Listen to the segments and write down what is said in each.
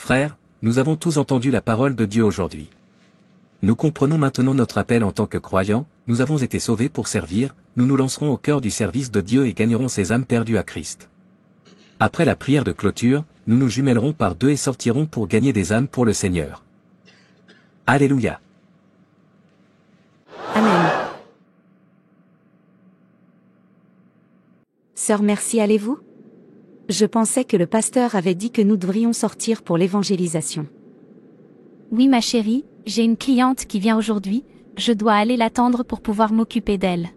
Frères, nous avons tous entendu la parole de Dieu aujourd'hui. Nous comprenons maintenant notre appel en tant que croyants, nous avons été sauvés pour servir, nous nous lancerons au cœur du service de Dieu et gagnerons ces âmes perdues à Christ. Après la prière de clôture, nous nous jumèlerons par deux et sortirons pour gagner des âmes pour le Seigneur. Alléluia. Amen. Sœur Merci, allez-vous? Je pensais que le pasteur avait dit que nous devrions sortir pour l'évangélisation. Oui ma chérie, j'ai une cliente qui vient aujourd'hui, je dois aller l'attendre pour pouvoir m'occuper d'elle.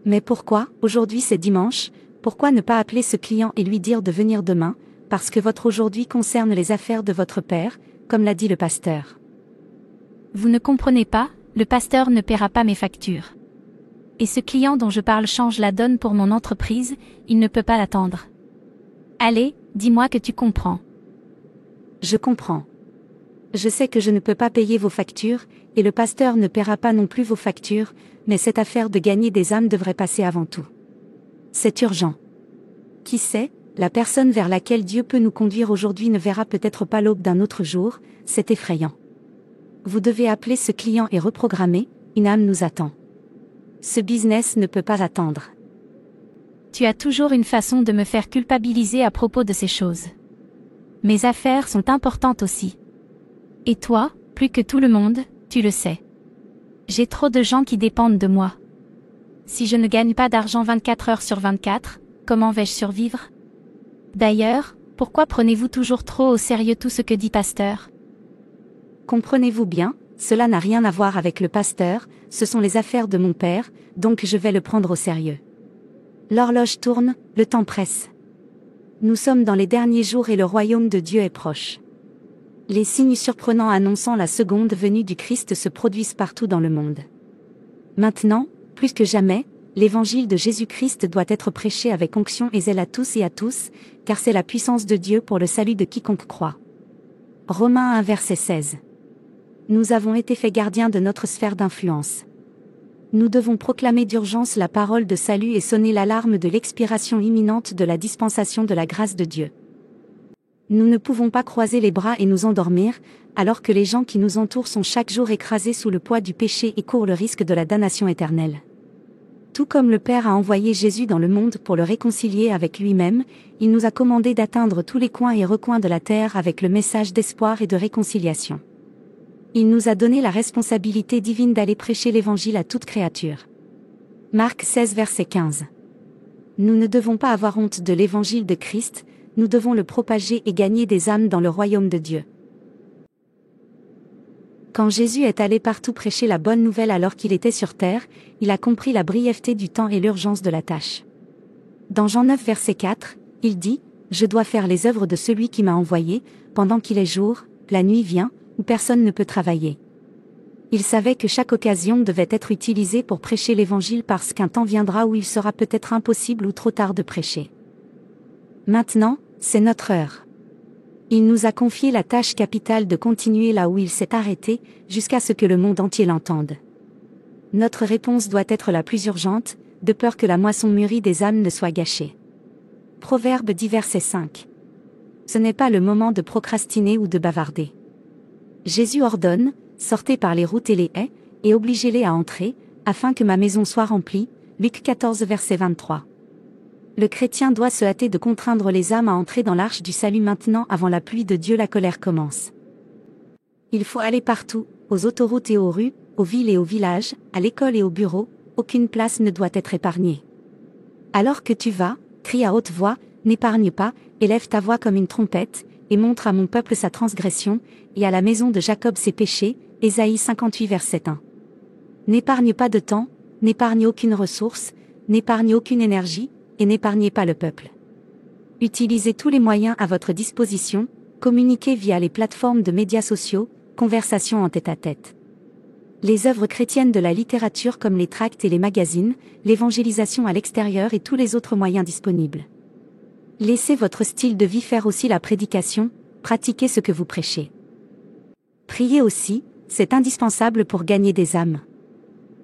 Mais pourquoi, aujourd'hui c'est dimanche, pourquoi ne pas appeler ce client et lui dire de venir demain, parce que votre aujourd'hui concerne les affaires de votre père, comme l'a dit le pasteur. Vous ne comprenez pas, le pasteur ne paiera pas mes factures. Et ce client dont je parle change la donne pour mon entreprise, il ne peut pas l'attendre. Allez, dis-moi que tu comprends. Je comprends. Je sais que je ne peux pas payer vos factures, et le pasteur ne paiera pas non plus vos factures, mais cette affaire de gagner des âmes devrait passer avant tout. C'est urgent. Qui sait, la personne vers laquelle Dieu peut nous conduire aujourd'hui ne verra peut-être pas l'aube d'un autre jour, c'est effrayant. Vous devez appeler ce client et reprogrammer, une âme nous attend. Ce business ne peut pas attendre. Tu as toujours une façon de me faire culpabiliser à propos de ces choses. Mes affaires sont importantes aussi. Et toi, plus que tout le monde, tu le sais. J'ai trop de gens qui dépendent de moi. Si je ne gagne pas d'argent 24 heures sur 24, comment vais-je survivre? D'ailleurs, pourquoi prenez-vous toujours trop au sérieux tout ce que dit pasteur? Comprenez-vous bien, cela n'a rien à voir avec le pasteur, ce sont les affaires de mon père, donc je vais le prendre au sérieux. L'horloge tourne, le temps presse. Nous sommes dans les derniers jours et le royaume de Dieu est proche. Les signes surprenants annonçant la seconde venue du Christ se produisent partout dans le monde. Maintenant, plus que jamais, l'évangile de Jésus-Christ doit être prêché avec onction et zèle à tous, car c'est la puissance de Dieu pour le salut de quiconque croit. Romains 1 verset 16. Nous avons été faits gardiens de notre sphère d'influence. Nous devons proclamer d'urgence la parole de salut et sonner l'alarme de l'expiration imminente de la dispensation de la grâce de Dieu. Nous ne pouvons pas croiser les bras et nous endormir, alors que les gens qui nous entourent sont chaque jour écrasés sous le poids du péché et courent le risque de la damnation éternelle. Tout comme le Père a envoyé Jésus dans le monde pour le réconcilier avec lui-même, il nous a commandé d'atteindre tous les coins et recoins de la terre avec le message d'espoir et de réconciliation. Il nous a donné la responsabilité divine d'aller prêcher l'évangile à toute créature. Marc 16 verset 15. Nous ne devons pas avoir honte de l'évangile de Christ, nous devons le propager et gagner des âmes dans le royaume de Dieu. Quand Jésus est allé partout prêcher la bonne nouvelle alors qu'il était sur terre, il a compris la brièveté du temps et l'urgence de la tâche. Dans Jean 9 verset 4, il dit « Je dois faire les œuvres de celui qui m'a envoyé, pendant qu'il est jour, la nuit vient, où personne ne peut travailler. » Il savait que chaque occasion devait être utilisée pour prêcher l'évangile parce qu'un temps viendra où il sera peut-être impossible ou trop tard de prêcher. Maintenant, c'est notre heure. Il nous a confié la tâche capitale de continuer là où il s'est arrêté, jusqu'à ce que le monde entier l'entende. Notre réponse doit être la plus urgente, de peur que la moisson mûrie des âmes ne soit gâchée. Proverbe 10 verset 5. Ce n'est pas le moment de procrastiner ou de bavarder. Jésus ordonne, sortez par les routes et les haies, et obligez-les à entrer, afin que ma maison soit remplie, Luc 14 verset 23. Le chrétien doit se hâter de contraindre les âmes à entrer dans l'arche du salut maintenant avant la pluie de Dieu, la colère commence. Il faut aller partout, aux autoroutes et aux rues, aux villes et aux villages, à l'école et au bureau, aucune place ne doit être épargnée. Alors que tu vas, crie à haute voix, n'épargne pas, élève ta voix comme une trompette, et montre à mon peuple sa transgression, et à la maison de Jacob ses péchés, Ésaïe 58 verset 1. N'épargne pas de temps, n'épargne aucune ressource, n'épargne aucune énergie, et n'épargnez pas le peuple. Utilisez tous les moyens à votre disposition, communiquez via les plateformes de médias sociaux, conversations en tête-à-tête. Les œuvres chrétiennes de la littérature comme les tracts et les magazines, l'évangélisation à l'extérieur et tous les autres moyens disponibles. Laissez votre style de vie faire aussi la prédication, pratiquez ce que vous prêchez. Priez aussi, c'est indispensable pour gagner des âmes.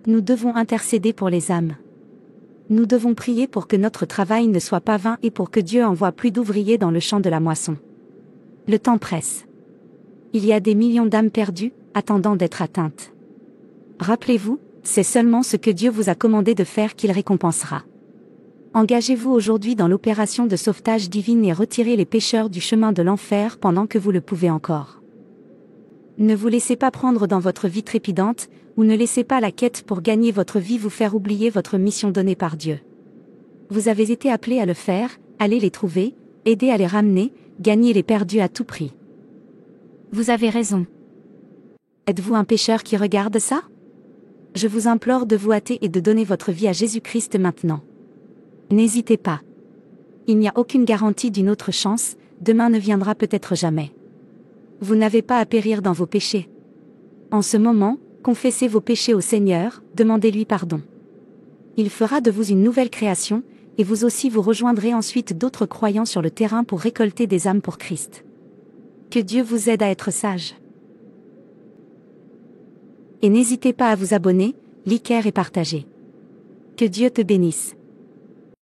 Nous devons intercéder pour les âmes. Nous devons prier pour que notre travail ne soit pas vain et pour que Dieu envoie plus d'ouvriers dans le champ de la moisson. Le temps presse. Il y a des millions d'âmes perdues, attendant d'être atteintes. Rappelez-vous, c'est seulement ce que Dieu vous a commandé de faire qu'il récompensera. Engagez-vous aujourd'hui dans l'opération de sauvetage divine et retirez les pécheurs du chemin de l'enfer pendant que vous le pouvez encore. Ne vous laissez pas prendre dans votre vie trépidante, ou ne laissez pas la quête pour gagner votre vie vous faire oublier votre mission donnée par Dieu. Vous avez été appelés à le faire, allez les trouver, aidez à les ramener, gagnez les perdus à tout prix. Vous avez raison. Êtes-vous un pécheur qui regarde ça? Je vous implore de vous hâter et de donner votre vie à Jésus-Christ maintenant. N'hésitez pas. Il n'y a aucune garantie d'une autre chance, demain ne viendra peut-être jamais. Vous n'avez pas à périr dans vos péchés. En ce moment, confessez vos péchés au Seigneur, demandez-lui pardon. Il fera de vous une nouvelle création, et vous aussi vous rejoindrez ensuite d'autres croyants sur le terrain pour récolter des âmes pour Christ. Que Dieu vous aide à être sage. Et n'hésitez pas à vous abonner, liker et partager. Que Dieu te bénisse.